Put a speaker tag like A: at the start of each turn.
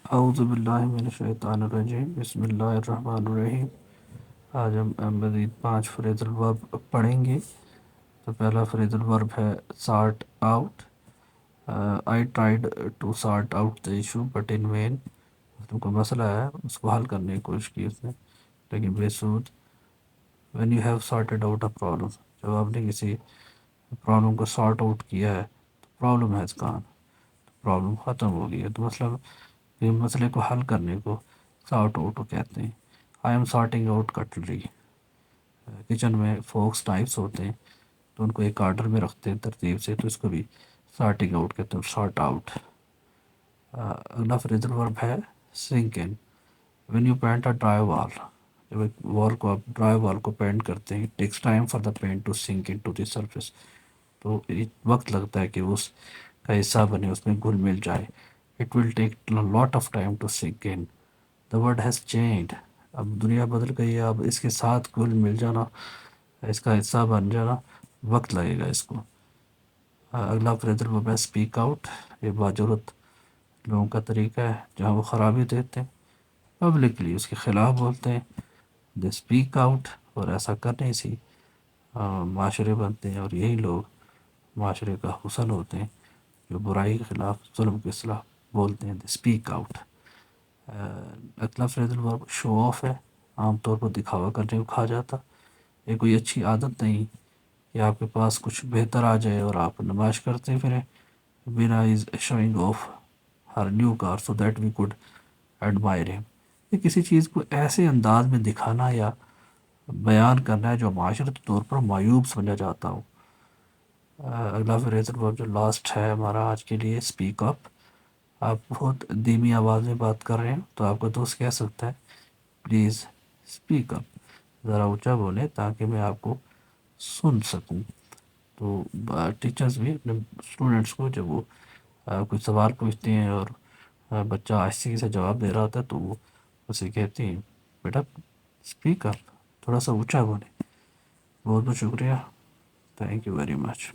A: اعوذ باللہ من الشیطان الرجیم، بسم اللہ الرحمن الرحیم۔ آج ہم مزید 5 فریز الورب پڑھیں گے۔ تو پہلا فریز الورب ہے sort out. I tried to sort out the issue but in vain. تم کو مسئلہ ہے، اس کو حل کرنے کی کوشش کی اس نے، لیکن بے سود۔ When you have sorted out a problem, جب آپ نے کسی پرابلم کو سارٹ آؤٹ کیا ہے تو پرابلم ہیز گان، پرابلم ختم ہو گئی ہے۔ تو یہ مسئلے کو حل کرنے کو سارٹ آؤٹ کہتے ہیں۔ I am sorting out cutlery. Kitchen میں فورکس ٹائپس ہوتے ہیں تو ان کو ایک آرڈر میں رکھتے ہیں ترتیب سے، تو اس کو بھی سارٹنگ آؤٹ کہتے ہیں، سارٹ آؤٹ۔ اگلا فریزل ورب ہے sink in. When you paint a dry wall, جب ایک وال کو آپ ڈرائی وال کو پینٹ کرتے ہیں، takes time for the paint to sink in to the surface, تو وقت لگتا ہے کہ اس کا حصہ بنے، اس میں گھل مل جائے۔ It will take lot of time to sink in. The world has changed, اب دنیا بدل گئی ہے، اب اس کے ساتھ گھل مل جانا، اس کا حصہ بن جانا وقت لگے گا اس کو۔ اگلا فریزل ورب ہے اسپیک آؤٹ۔ یہ باجرت لوگوں کا طریقہ ہے جہاں وہ خرابی دیتے ہیں، پبلکلی اس کے خلاف بولتے ہیں، دے اسپیک آؤٹ، اور ایسا کرنے سے معاشرے بنتے ہیں، اور یہی لوگ معاشرے کا حسن ہوتے ہیں جو برائی کے خلاف، ظلم کے خلاف بولتے ہیں، دے اسپیک آؤٹ۔ اگلا فریزل ورب شو آف ہے، عام طور پر دکھاوا کرنے کو کہا جاتا۔ یہ کوئی اچھی عادت نہیں کہ آپ کے پاس کچھ بہتر آ جائے اور آپ نمائش کرتے پھریں۔ بنا is showing off her new car so that we could admire him. یہ کسی چیز کو ایسے انداز میں دکھانا یا بیان کرنا ہے جو معاشرتی طور پر معیوب سمجھا جاتا ہو۔ اگلا فریزل ورب جو لاسٹ ہے ہمارا آج کے لیے، اسپیک اپ۔ آپ بہت دھیمی آواز میں بات کر رہے ہیں تو آپ کا دوست کہہ سکتا ہے پلیز اسپیک اپ، ذرا اونچا بولیں تاکہ میں آپ کو سن سکوں۔ تو ٹیچرز بھی اپنے اسٹوڈنٹس کو جب وہ کوئی سوال پوچھتے ہیں اور بچہ آہستگی سے جواب دے رہا ہوتا ہے تو وہ اسے کہتے ہیں بیٹا اسپیک اپ، تھوڑا سا اونچا بولیں۔ بہت بہت شکریہ، تھینک یو ویری مچ۔